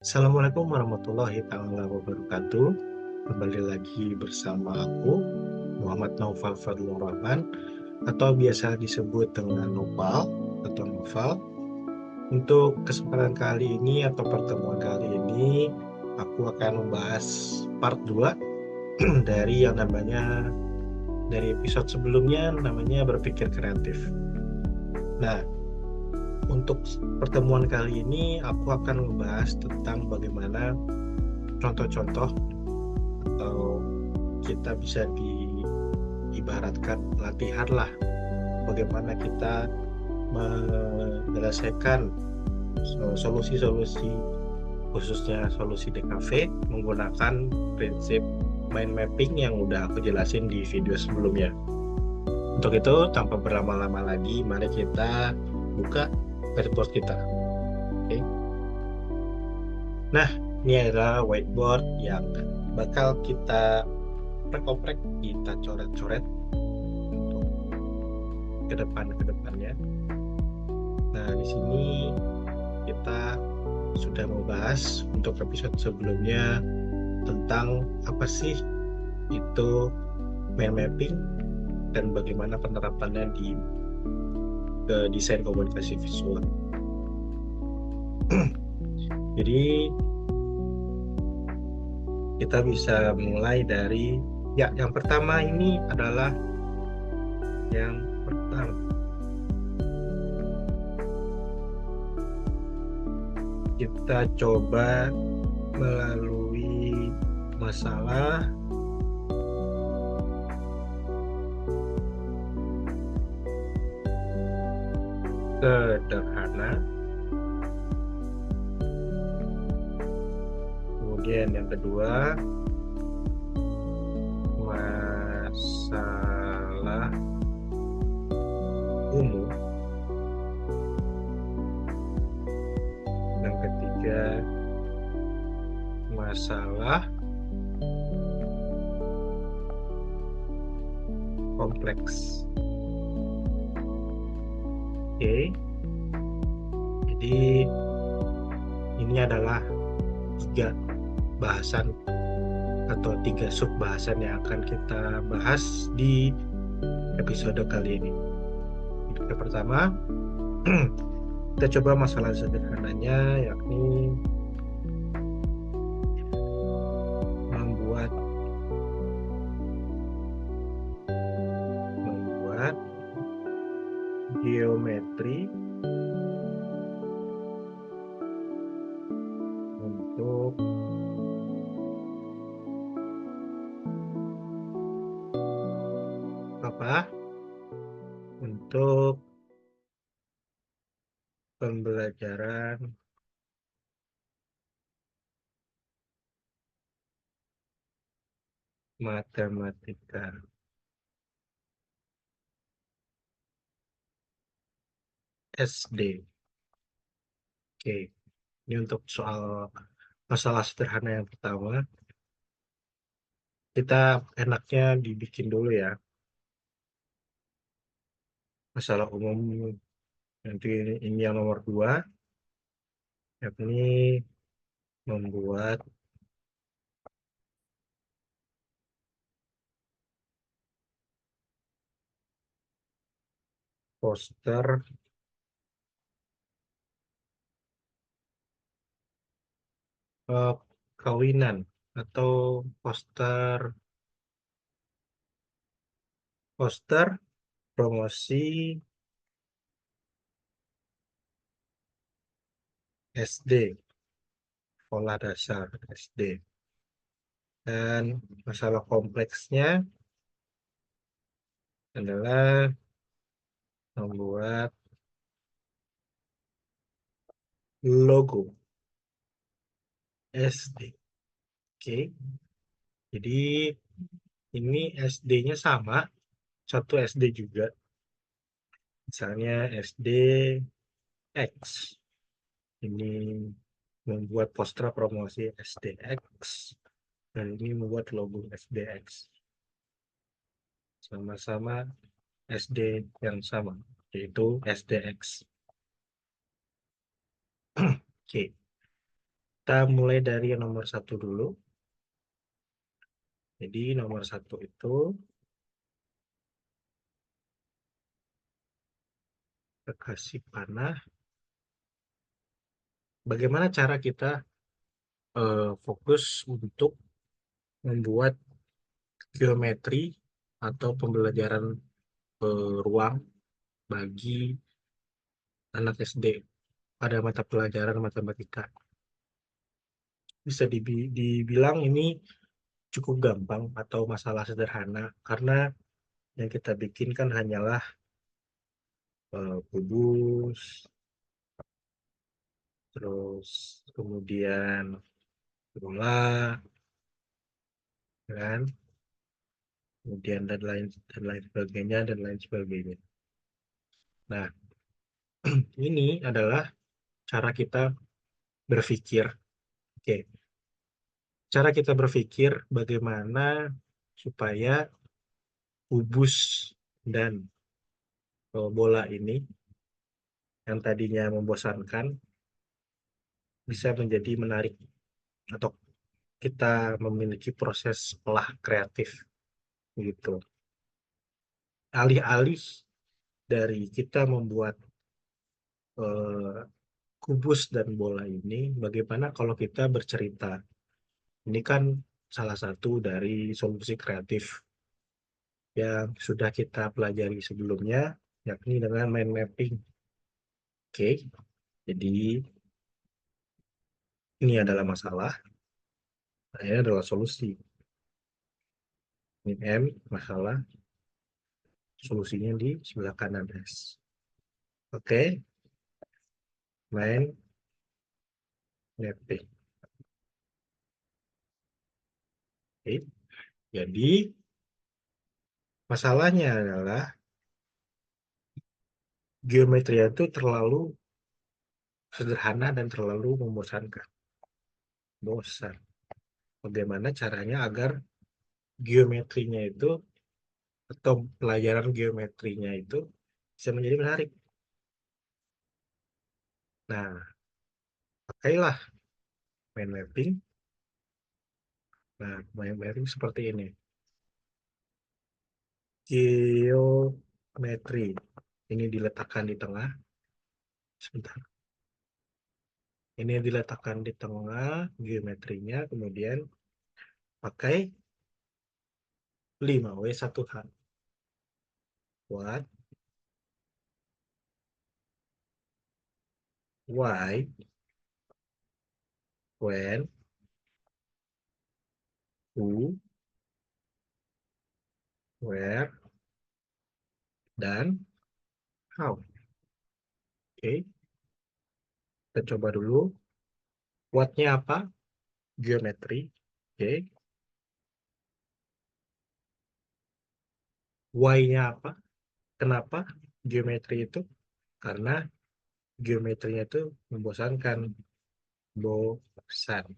Assalamualaikum warahmatullahi taala wabarakatuh. Kembali lagi bersama aku, Muhammad Naufal Fadlur Rahman, atau biasa disebut dengan Nopal atau Noval. Untuk kesempatan kali ini atau pertemuan kali ini, aku akan membahas part 2 dari yang namanya dari episode sebelumnya namanya berpikir kreatif. Nah, untuk pertemuan kali ini aku akan membahas tentang bagaimana contoh-contoh atau kita bisa diibaratkan latihan lah bagaimana kita menyelesaikan solusi-solusi khususnya solusi DKV menggunakan prinsip mind mapping yang udah aku jelasin di video sebelumnya. Untuk itu tanpa berlama-lama lagi mari kita buka whiteboard kita. Oke. Nah, ini adalah whiteboard yang bakal kita oprek-oprek, kita coret-coret untuk ke depannya. Nah, di sini kita sudah membahas untuk episode sebelumnya tentang apa sih itu mind mapping dan bagaimana penerapannya di desain komunikasi visual. Jadi kita bisa mulai dari yang pertama ini adalah yang pertama kita coba melalui masalah sederhana. Kemudian yang kedua, masalah umum. Yang ketiga, masalah kompleks. Oke, jadi ini adalah 3 bahasan atau 3 sub bahasan yang akan kita bahas di episode kali ini. Yang pertama, kita coba masalah sederhananya, yakni membuat geometri untuk apa? Untuk pembelajaran matematika SD. Oke, ini untuk soal masalah sederhana yang pertama. Kita enaknya dibikin dulu ya. Masalah umum nanti ini yang nomor 2, yakni membuat poster kawinan atau poster promosi SD, sekolah dasar SD. Dan masalah kompleksnya adalah membuat logo SD. Oke, jadi ini SD-nya sama, satu SD juga. Misalnya SD X. Ini membuat poster promosi SDX dan ini membuat logo SDX. Sama-sama SD yang sama, yaitu SDX. Oke. Kita mulai dari yang nomor satu dulu. Jadi nomor satu itu kita kasih panah. Bagaimana cara kita fokus untuk membuat geometri atau pembelajaran ruang bagi anak SD pada mata pelajaran matematika. Bisa dibilang ini cukup gampang atau masalah sederhana karena yang kita bikin kan hanyalah kubus, terus kemudian bola, kan? Kemudian dan lain sebagainya dan lain sebagainya. Nah, ini adalah cara kita berpikir. Oke, cara kita berpikir bagaimana supaya kubus dan bola ini yang tadinya membosankan bisa menjadi menarik atau kita memiliki proses olah kreatif gitu. Alih-alih dari kita membuat eh, kubus dan bola ini, bagaimana kalau kita bercerita? Ini kan salah satu dari solusi kreatif yang sudah kita pelajari sebelumnya, yakni dengan mind mapping. Oke, jadi ini adalah masalah, nah, ini adalah solusi. Ini M, masalah, solusinya di sebelah kanan S. Oke, mind mapping. Oke, jadi masalahnya adalah geometri itu terlalu sederhana dan terlalu membosankan. Bosan. Bagaimana caranya agar geometrinya itu atau pelajaran geometrinya itu bisa menjadi menarik. Nah, pakailah mind mapping. Nah, mind mapping seperti ini. Geometri. Ini diletakkan di tengah. Sebentar. Ini diletakkan di tengah geometrinya. Kemudian pakai 5W1H. What, why, when, who, where, dan how. Oke, kita coba dulu. What-nya apa? Geometri. Oke. Why-nya apa? Kenapa geometri itu? Karena geometrinya itu membosankan. Bosan.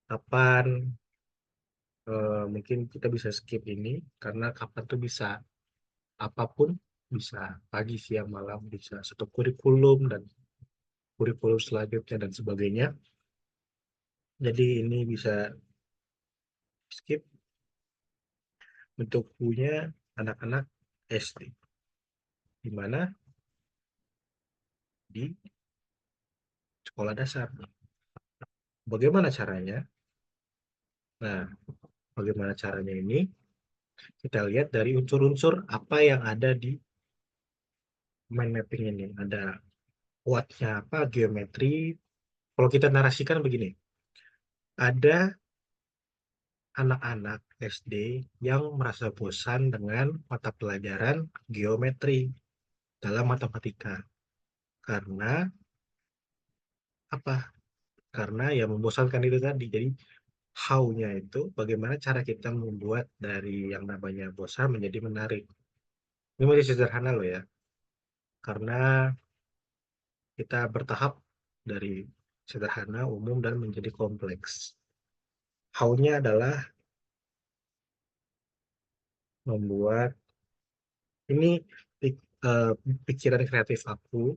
Kapan mungkin kita bisa skip ini karena kapan tuh bisa apapun, bisa pagi, siang, malam, bisa satu kurikulum dan kurikulum selanjutnya dan sebagainya. Jadi ini bisa skip untuk punya anak-anak SD, di mana di sekolah dasar. Bagaimana caranya? Nah, bagaimana caranya ini? Kita lihat dari unsur-unsur apa yang ada di mind mapping ini. Ada what-nya apa, geometri. Kalau kita narasikan begini, ada anak-anak SD yang merasa bosan dengan mata pelajaran geometri dalam matematika. Karena apa? Karena ya membosankan itu tadi. Jadi how-nya itu bagaimana cara kita membuat dari yang namanya bosan menjadi menarik. Ini masih sederhana loh ya. Karena kita bertahap dari sederhana, umum, dan menjadi kompleks. How-nya adalah membuat ini eh, pikiran kreatif aku.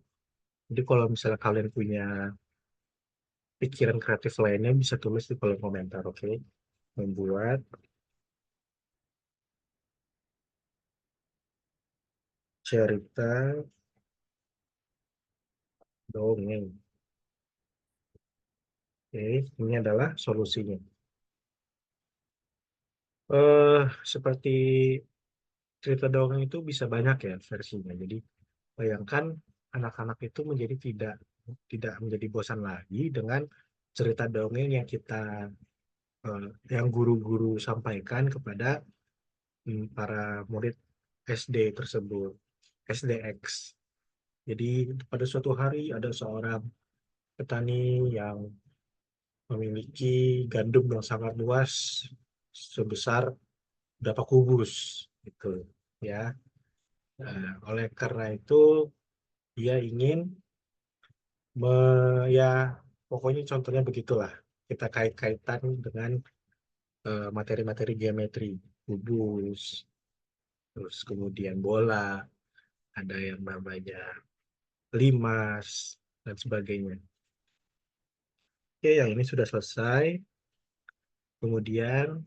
Jadi kalau misalnya kalian punya pikiran kreatif lainnya bisa tulis di kolom komentar, oke? Membuat cerita dongeng. Oke, ini adalah solusinya. Seperti cerita dongeng itu bisa banyak ya versinya. Jadi bayangkan anak-anak itu menjadi tidak menjadi bosan lagi dengan cerita dongeng yang guru-guru sampaikan kepada para murid SD tersebut, SDX. Jadi pada suatu hari ada seorang petani yang memiliki gandum yang sangat luas sebesar berapa kubus gitu ya. Nah, oleh karena itu dia ingin ya pokoknya contohnya begitulah. Kita kait-kaitan dengan materi-materi geometri, kubus, terus kemudian bola, ada yang namanya limas dan sebagainya. Oke, yang ini sudah selesai. Kemudian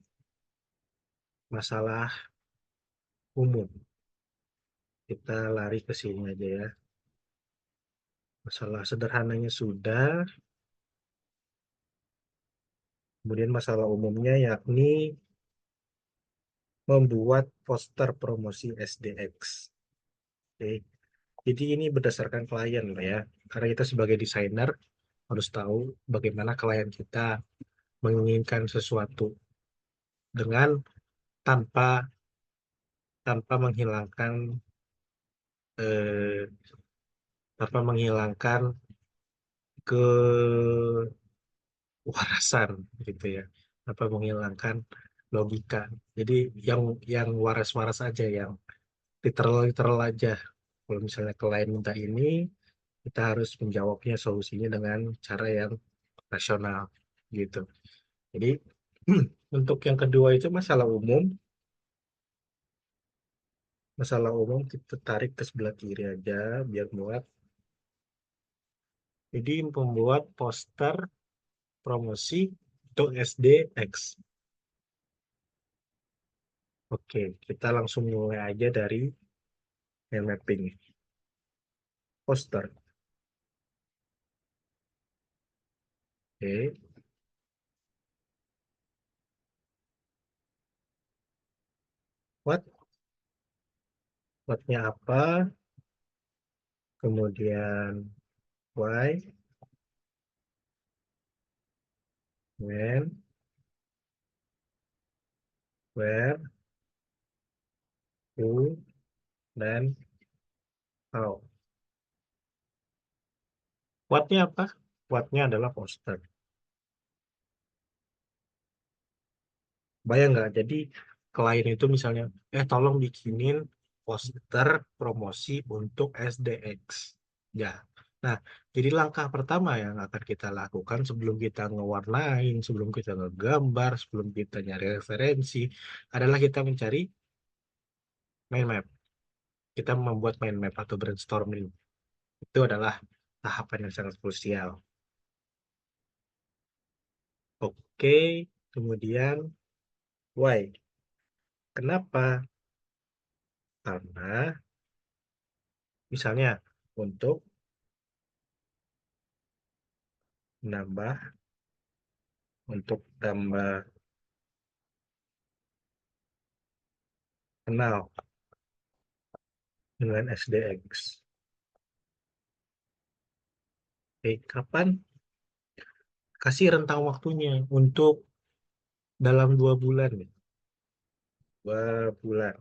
masalah umum. Kita lari ke sini aja ya. Masalah sederhananya sudah, kemudian masalah umumnya yakni membuat poster promosi SDX. Oke. Jadi ini berdasarkan klien lah ya. Karena kita sebagai desainer harus tahu bagaimana klien kita menginginkan sesuatu dengan tanpa tanpa menghilangkan eh, tanpa menghilangkan kewarasan gitu ya. Tanpa menghilangkan logika. Jadi yang waras-waras aja, yang literal-literal aja. Kalau misalnya klien minta ini, kita harus menjawabnya solusinya dengan cara yang rasional gitu. Jadi untuk yang kedua itu masalah umum kita tarik ke sebelah kiri aja biar muat. Jadi membuat poster promosi untuk SDX. Oke, kita langsung mulai aja dari mind mapping poster. Oke, what what-nya apa, kemudian why, when, where, who, dan how. What-nya apa? What-nya adalah poster. Bayang nggak? Jadi klien itu misalnya, tolong bikinin poster promosi untuk SDX. Ya. Nah, jadi langkah pertama yang akan kita lakukan sebelum kita ngewarnain, sebelum kita ngegambar, sebelum kita nyari referensi, adalah kita mencari mind map. Kita membuat mind map atau brainstorming. Itu adalah tahapan yang sangat krusial. Oke, kemudian why? Kenapa? Karena misalnya untuk menambah untuk tambah kenal dengan SDX. Oke, kapan? Kasih rentang waktunya untuk dalam 2 bulan. 2 bulan.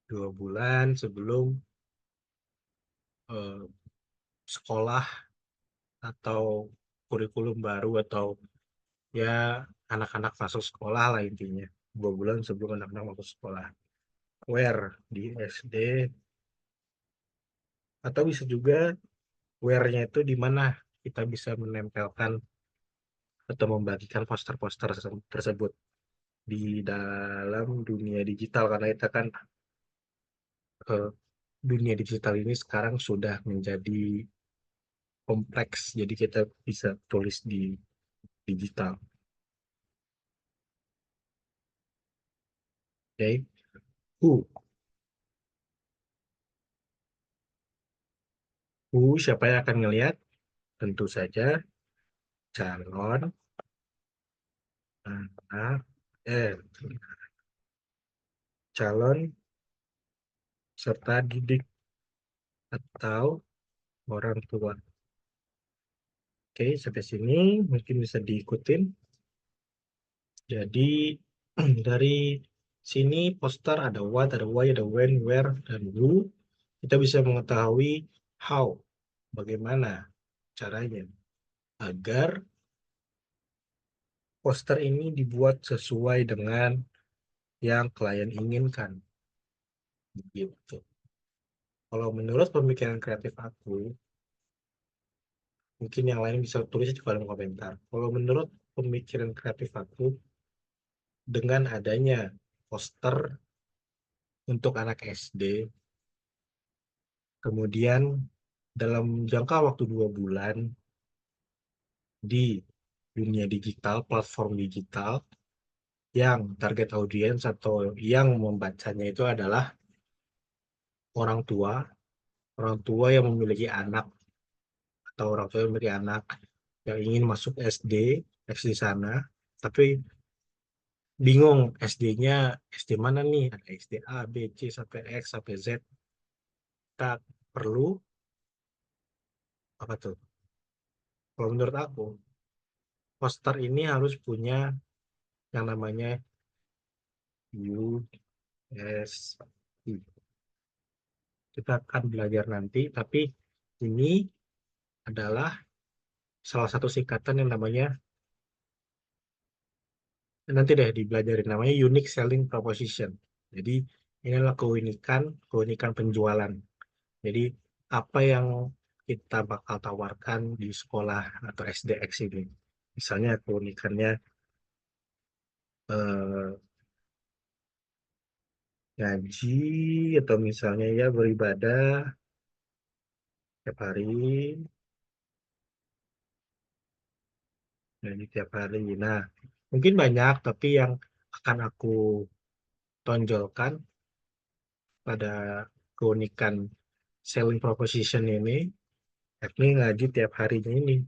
2 bulan sebelum eh, sekolah atau kurikulum baru atau ya anak-anak masuk sekolah lah intinya. 2 bulan sebelum anak-anak masuk sekolah. Where di SD atau bisa juga where-nya itu di mana kita bisa menempelkan atau membagikan poster-poster tersebut di dalam dunia digital karena kita kan dunia digital ini sekarang sudah menjadi kompleks, jadi kita bisa tulis di digital. Oke, who, siapa yang akan ngelihat? Tentu saja calon anak, eh, calon serta didik atau orang tua. Oke, sampai sini mungkin bisa diikutin. Jadi dari sini poster ada what, ada why, ada when, where, dan who. Kita bisa mengetahui how, bagaimana caranya agar poster ini dibuat sesuai dengan yang klien inginkan. Gitu. Kalau menurut pemikiran kreatif aku, mungkin yang lain bisa tulis di kolom komentar. Kalau menurut pemikiran kreatif aku, dengan adanya poster untuk anak SD, kemudian dalam jangka waktu 2 bulan di dunia digital, platform digital, yang target audiens atau yang membacanya itu adalah orang tua, orang tua yang memiliki anak atau orang tua yang memiliki anak yang ingin masuk SD sana, tapi bingung SD-nya SD mana nih? Ada SD A, B, C, sampai X, sampai Z. Kita perlu apa tuh? Kalau menurut aku, poster ini harus punya yang namanya USI. Kita akan belajar nanti, tapi ini adalah salah satu singkatan yang namanya, nanti deh dibelajarin, namanya Unique Selling Proposition. Jadi ini adalah keunikan, keunikan penjualan. Jadi apa yang kita bakal tawarkan di sekolah atau SDX ini. Misalnya keunikannya eh, ngaji atau misalnya ya beribadah tiap hari, ngaji tiap hari. Nah, mungkin banyak, tapi yang akan aku tonjolkan pada keunikan selling proposition ini, yakni ngaji tiap harinya ini.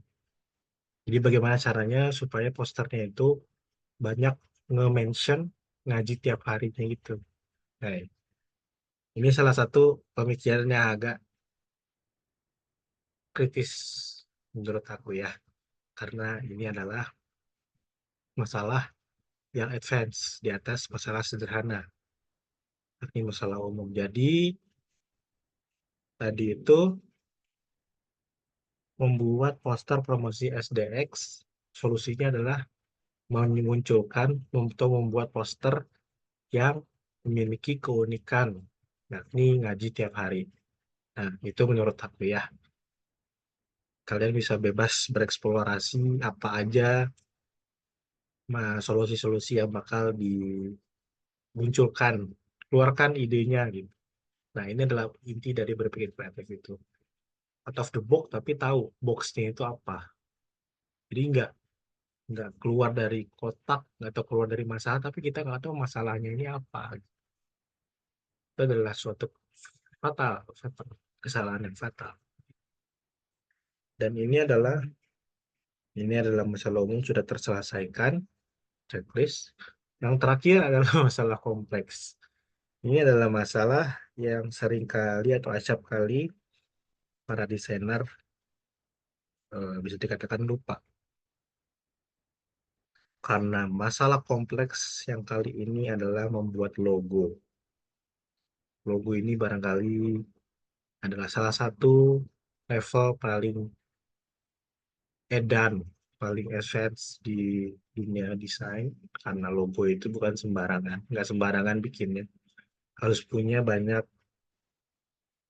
Jadi bagaimana caranya supaya posternya itu banyak nge-mention ngaji tiap harinya gitu. Nah, ini salah satu pemikiran yang agak kritis menurut aku ya, karena ini adalah masalah yang advance di atas masalah sederhana. Ini masalah umum. Jadi tadi itu membuat poster promosi SDX, solusinya adalah memunculkan atau membuat poster yang memiliki keunikan, yakni ngaji tiap hari. Nah, itu menurut aku ya. Kalian bisa bebas bereksplorasi apa aja solusi-solusi yang bakal dimunculkan. Keluarkan idenya gitu. Nah, ini adalah inti dari berpikir kreatif itu. Out of the box, tapi tahu boxnya itu apa. Jadi nggak keluar dari kotak, nggak tahu keluar dari masalah, tapi kita nggak tahu masalahnya ini apa. Itu adalah suatu fatal, fatal, kesalahan yang fatal. Dan ini adalah masalah umum sudah terselesaikan, checklist. Yang terakhir adalah masalah kompleks. Ini adalah masalah yang sering kali atau acap kali para desainer bisa dikatakan lupa. Karena masalah kompleks yang kali ini adalah membuat logo. Logo ini barangkali adalah salah satu level paling edan, paling advance di dunia desain. Karena logo itu bukan sembarangan, nggak sembarangan bikinnya. Harus punya banyak,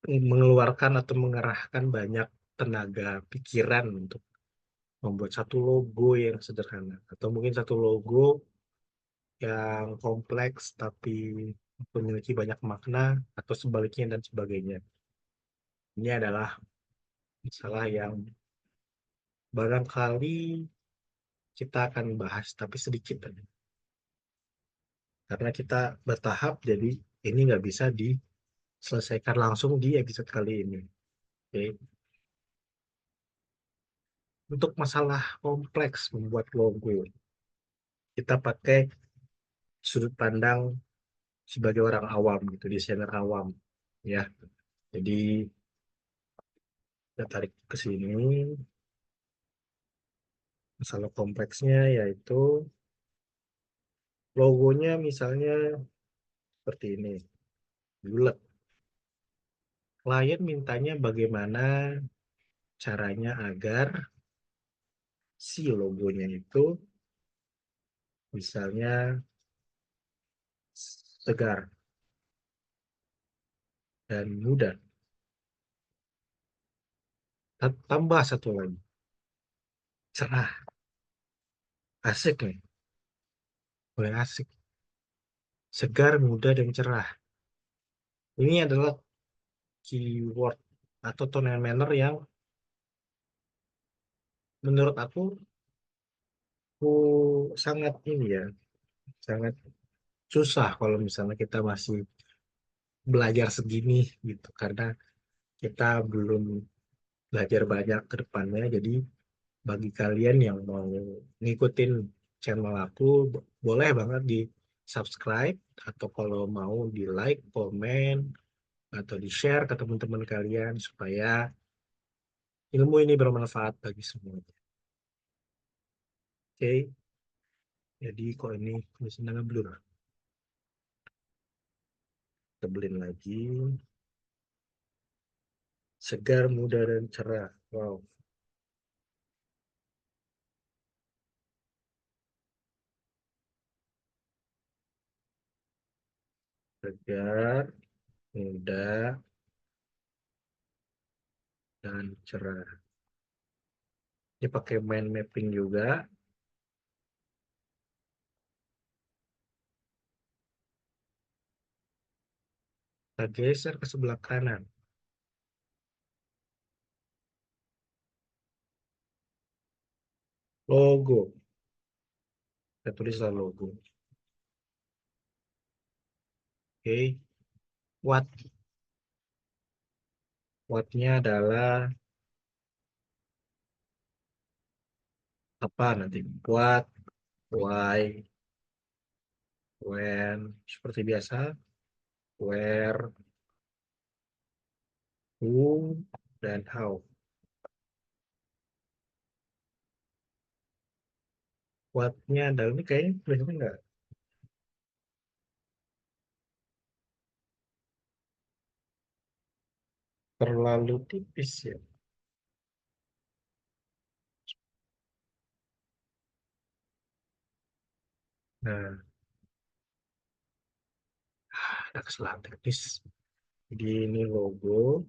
mengeluarkan atau mengerahkan banyak tenaga pikiran untuk membuat satu logo yang sederhana. Atau mungkin satu logo yang kompleks tapi memiliki banyak makna atau sebaliknya dan sebagainya. Ini adalah masalah yang barangkali kita akan bahas, tapi sedikit aja. Karena kita bertahap, jadi ini nggak bisa diselesaikan langsung di episode kali ini. Oke. Untuk masalah kompleks membuat logo, kita pakai sudut pandang sebagai orang awam gitu, desainer awam ya. Jadi kita tarik ke sini, masalah kompleksnya yaitu logonya misalnya seperti ini, bulat. Klien mintanya bagaimana caranya agar si logonya itu misalnya segar dan mudah. Tambah satu lagi, cerah, asik nih, boleh asik, segar, mudah, dan cerah. Ini adalah keyword atau tone and manner yang menurut aku sangat ini ya, sangat susah kalau misalnya kita masih belajar segini gitu, karena kita belum belajar banyak ke depannya. Jadi bagi kalian yang mau ngikutin channel aku, boleh banget di subscribe, atau kalau mau di like, komen, atau di share ke teman-teman kalian supaya ilmu ini bermanfaat bagi semua. Oke, jadi kok ini tulisannya blur. Tebelin lagi. Segar, mudah, dan cerah. Wow. Segar, mudah, dan cerah. Ini pakai mind mapping juga. Kita geser ke sebelah kanan. Logo. Kita tulislah logo. Oke. What. What-nya adalah apa nanti? What, why, when. Seperti biasa. Where, who, dan how. What-nya adalah, ini kayaknya tulisannya nggak terlalu tipis ya. Nah, ada kesalahan teknis. Jadi ini logo.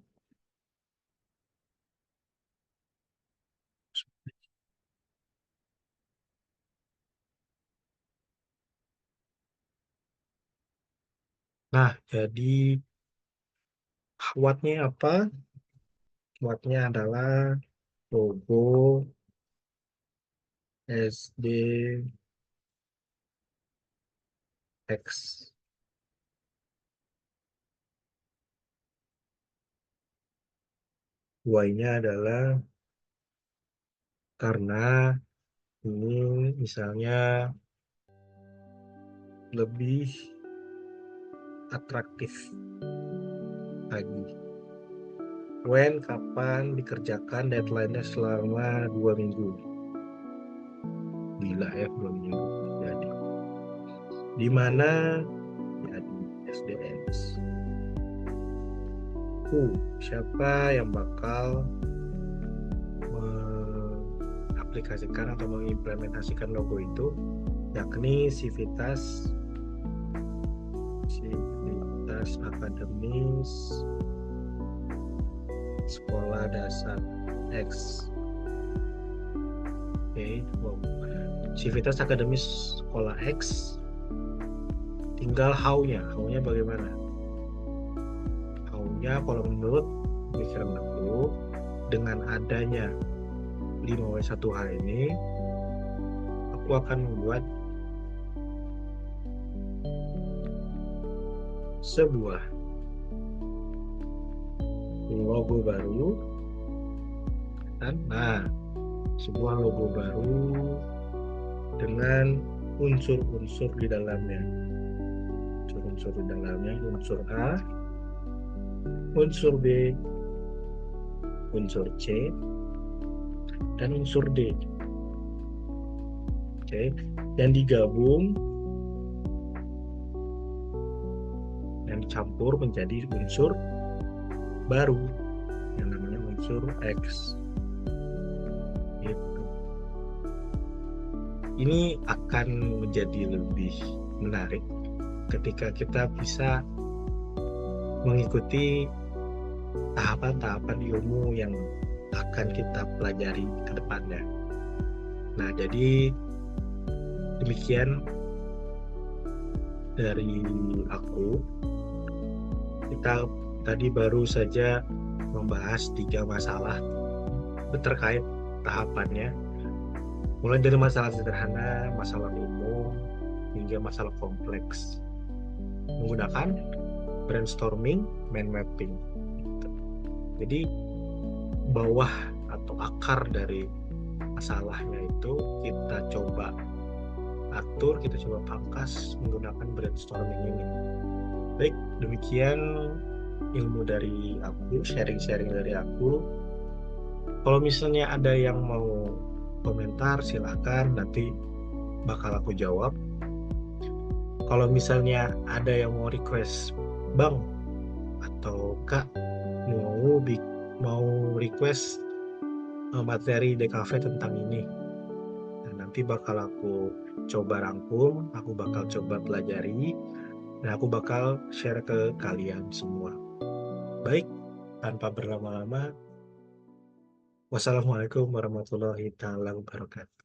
Nah, jadi what-nya apa? What-nya adalah logo SDX. Why-nya adalah karena ini misalnya lebih atraktif lagi. When, kapan dikerjakan, deadline-nya selama 2 minggu. Gila ya, 2 minggu. Jadi, di mana? Jadi SDX. Siapa yang bakal mengaplikasikan atau mengimplementasikan logo itu, yakni Civitas Akademis Sekolah Dasar X. Oke, wow. Civitas Akademis Sekolah X. Tinggal how-nya bagaimana? How-nya kalau menurut pikiran aku, dengan adanya 5W1H ini, aku akan membuat sebuah logo baru. Nah, sebuah logo baru dengan unsur-unsur di dalamnya. Unsur-unsur di dalamnya, unsur A, unsur B, unsur C, dan unsur D. Oke, dan digabung dan dicampur menjadi unsur baru yang namanya unsur X. Gitu. Ini akan menjadi lebih menarik ketika kita bisa mengikuti tahapan-tahapan ilmu yang akan kita pelajari ke depannya. Nah, jadi demikian dari aku. Kita tadi baru saja membahas 3 masalah terkait tahapannya, mulai dari masalah sederhana, masalah umum, hingga masalah kompleks, menggunakan brainstorming, mind mapping. Jadi bawah atau akar dari masalahnya itu kita coba atur, kita coba pangkas menggunakan brainstorming ini. Baik, demikian ilmu dari aku, sharing-sharing dari aku. Kalau misalnya ada yang mau komentar, silakan, nanti bakal aku jawab. Kalau misalnya ada yang mau request, Bang atau Kak mau request materi DKV tentang ini, nah, nanti bakal aku coba rangkum, aku bakal coba pelajari, dan aku bakal share ke kalian semua. Baik, tanpa berlama-lama, wassalamualaikum warahmatullahi wabarakatuh.